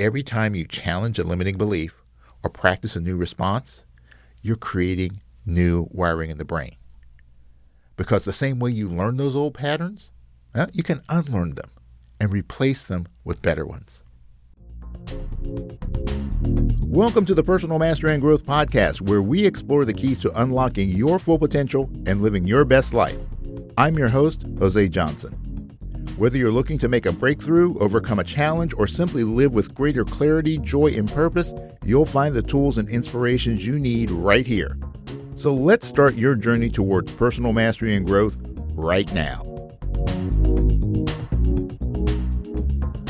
Every time you challenge a limiting belief or practice a new response, you're creating new wiring in the brain. Because the same way you learn those old patterns, you can unlearn them and replace them with better ones. Welcome to the Personal Mastery and Growth Podcast, where we explore the keys to unlocking your full potential and living your best life. I'm your host, Jose Johnson. Whether you're looking to make a breakthrough, overcome a challenge, or simply live with greater clarity, joy, and purpose, you'll find the tools and inspirations you need right here. So let's start your journey towards personal mastery and growth right now.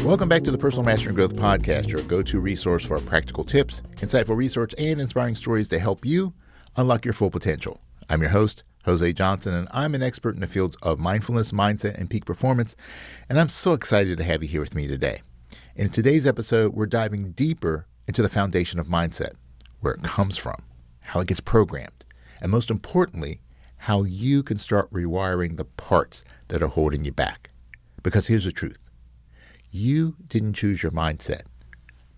Welcome back to the Personal Mastery and Growth Podcast, your go-to resource for practical tips, insightful research, and inspiring stories to help you unlock your full potential. I'm your host, Jose Johnson, and I'm an expert in the fields of mindfulness, mindset, and peak performance, and I'm so excited to have you here with me today. In today's episode, we're diving deeper into the foundation of mindset, where it comes from, how it gets programmed, and most importantly, how you can start rewiring the parts that are holding you back. Because here's the truth. You didn't choose your mindset,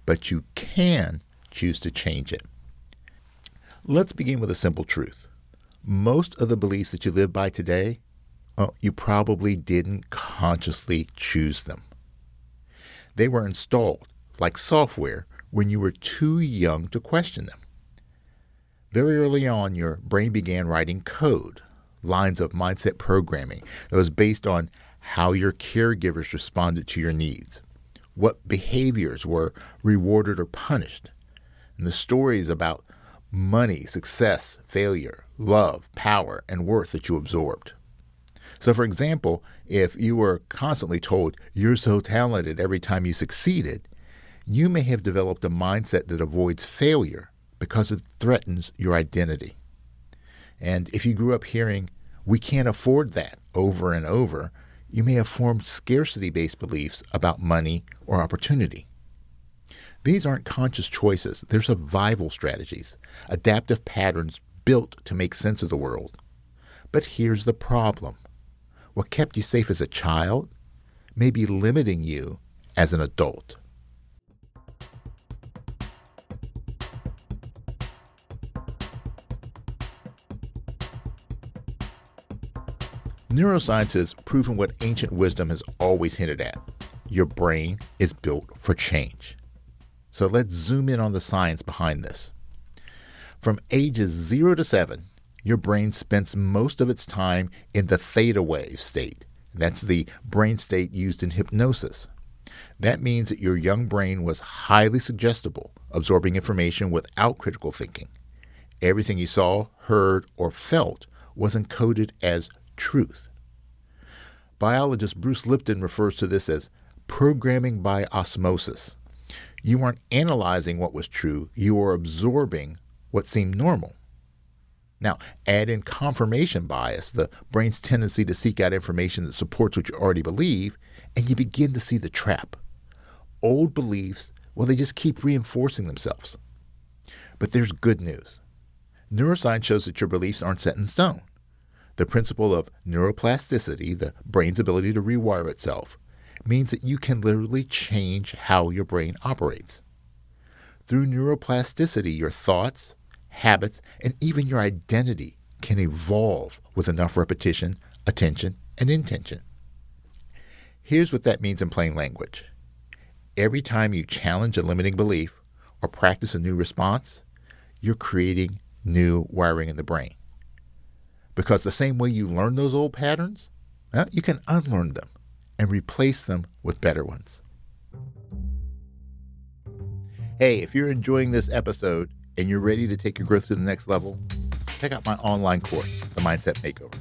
but you can choose to change it. Let's begin with a simple truth. Most of the beliefs that you live by today, you probably didn't consciously choose them. They were installed, like software, when you were too young to question them. Very early on, your brain began writing code, lines of mindset programming that was based on how your caregivers responded to your needs, what behaviors were rewarded or punished, and the stories about money, success, failure, love, power, and worth that you absorbed. So, for example, if you were constantly told you're so talented every time you succeeded, you may have developed a mindset that avoids failure because it threatens your identity. And if you grew up hearing, we can't afford that over and over, you may have formed scarcity-based beliefs about money or opportunity. These aren't conscious choices. They're survival strategies, adaptive patterns built to make sense of the world. But here's the problem. What kept you safe as a child may be limiting you as an adult. Neuroscience has proven what ancient wisdom has always hinted at. Your brain is built for change. So let's zoom in on the science behind this. From ages 0 to 7, your brain spends most of its time in the theta wave state. That's the brain state used in hypnosis. That means that your young brain was highly suggestible, absorbing information without critical thinking. Everything you saw, heard, or felt was encoded as truth. Biologist Bruce Lipton refers to this as programming by osmosis. You weren't analyzing what was true, you were absorbing what seemed normal. Now, add in confirmation bias, the brain's tendency to seek out information that supports what you already believe, and you begin to see the trap. Old beliefs, they just keep reinforcing themselves. But there's good news. Neuroscience shows that your beliefs aren't set in stone. The principle of neuroplasticity, the brain's ability to rewire itself, means that you can literally change how your brain operates. Through neuroplasticity, your thoughts, habits, and even your identity can evolve with enough repetition, attention, and intention. Here's what that means in plain language. Every time you challenge a limiting belief or practice a new response, you're creating new wiring in the brain. Because the same way you learn those old patterns, you can unlearn them and replace them with better ones. Hey, if you're enjoying this episode and you're ready to take your growth to the next level, check out my online course, The Mindset Makeover.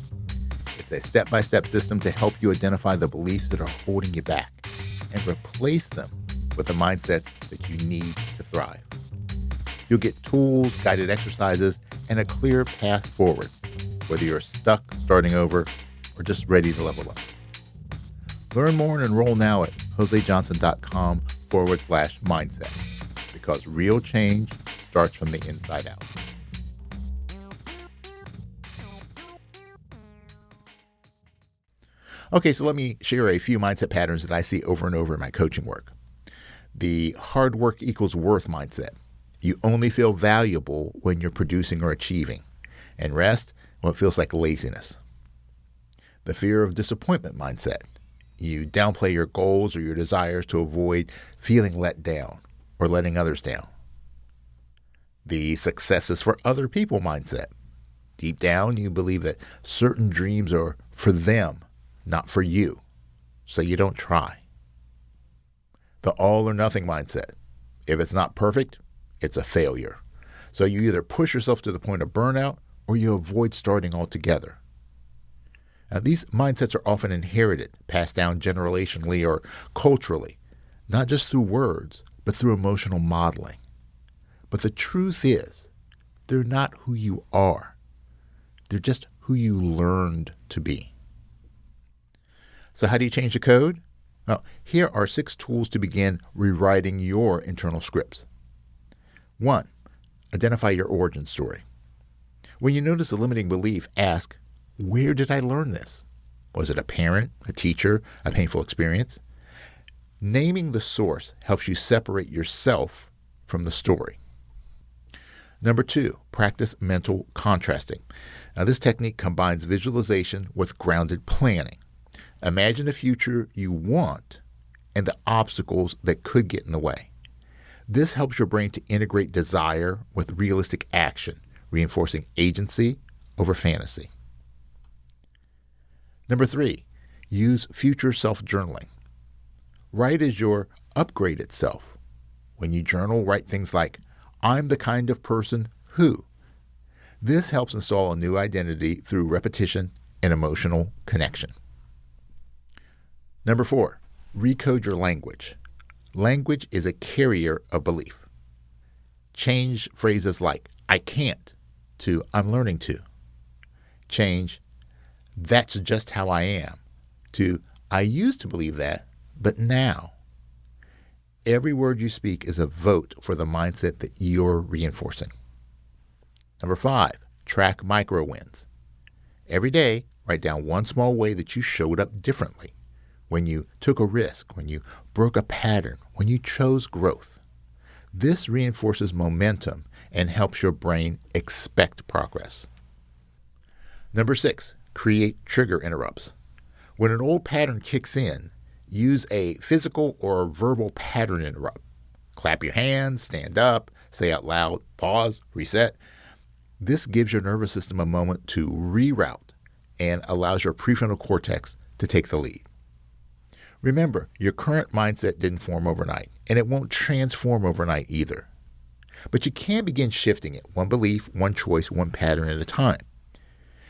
It's a step-by-step system to help you identify the beliefs that are holding you back and replace them with the mindsets that you need to thrive. You'll get tools, guided exercises, and a clear path forward, whether you're stuck, starting over, or just ready to level up. Learn more and enroll now at josejohnson.com/mindset, because real change starts from the inside out. Okay, so let me share a few mindset patterns that I see over and over in my coaching work. the hard work equals worth mindset. You only feel valuable when you're producing or achieving. And rest, well, it feels like laziness. The fear of disappointment mindset. You downplay your goals or your desires to avoid feeling let down or letting others down. The successes for other people mindset. Deep down, you believe that certain dreams are for them, not for you, so you don't try. The all or nothing mindset. If it's not perfect, it's a failure. So you either push yourself to the point of burnout or you avoid starting altogether. Now, these mindsets are often inherited, passed down generationally or culturally, not just through words, but through emotional modeling. But the truth is, they're not who you are. They're just who you learned to be. So how do you change the code? Well, here are 6 tools to begin rewriting your internal scripts. 1, identify your origin story. When you notice a limiting belief, ask, where did I learn this? Was it a parent, a teacher, a painful experience? Naming the source helps you separate yourself from the story. Number 2, practice mental contrasting. Now, this technique combines visualization with grounded planning. Imagine a future you want and the obstacles that could get in the way. This helps your brain to integrate desire with realistic action, reinforcing agency over fantasy. Number 3, use future self-journaling. Write as your upgraded self. When you journal, write things like, I'm the kind of person who. This helps install a new identity through repetition and emotional connection. Number 4, recode your language. Language is a carrier of belief. Change phrases like, I can't, to I'm learning to. Change, that's just how I am, to I used to believe that, but now. Every word you speak is a vote for the mindset that you're reinforcing. Number 5, track micro wins. Every day, write down one small way that you showed up differently. When you took a risk, when you broke a pattern, when you chose growth. This reinforces momentum and helps your brain expect progress. Number 6, create trigger interrupts. When an old pattern kicks in, use a physical or verbal pattern interrupt. Clap your hands, stand up, say out loud, pause, reset. This gives your nervous system a moment to reroute and allows your prefrontal cortex to take the lead. Remember, your current mindset didn't form overnight, and it won't transform overnight either. But you can begin shifting it, one belief, one choice, one pattern at a time.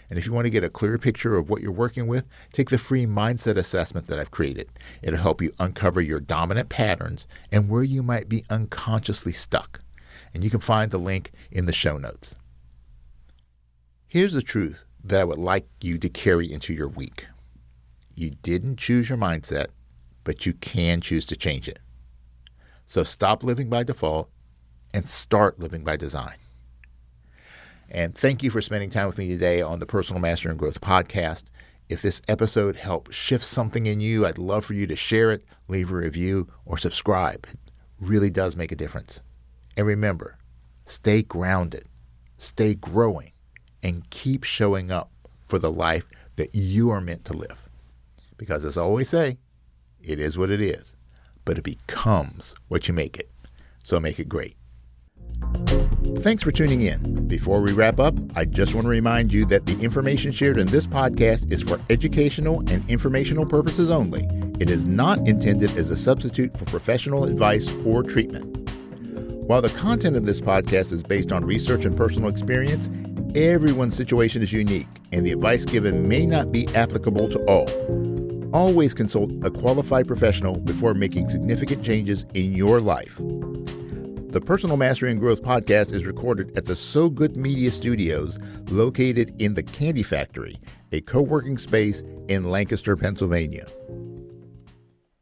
And if you want to get a clearer picture of what you're working with, take the free mindset assessment that I've created. It'll help you uncover your dominant patterns and where you might be unconsciously stuck. And you can find the link in the show notes. Here's the truth that I would like you to carry into your week. You didn't choose your mindset, but you can choose to change it. So stop living by default and start living by design. And thank you for spending time with me today on the Personal Mastery and Growth podcast. If this episode helped shift something in you, I'd love for you to share it, leave a review, or subscribe. It really does make a difference. And remember, stay grounded, stay growing, and keep showing up for the life that you are meant to live. Because as I always say, it is what it is, but it becomes what you make it. So make it great. Thanks for tuning in. Before we wrap up, I just want to remind you that the information shared in this podcast is for educational and informational purposes only. It is not intended as a substitute for professional advice or treatment. While the content of this podcast is based on research and personal experience, everyone's situation is unique, and the advice given may not be applicable to all. Always consult a qualified professional before making significant changes in your life. The Personal Mastery and Growth podcast is recorded at the So Good Media Studios located in the Candy Factory, a co-working space in Lancaster, Pennsylvania.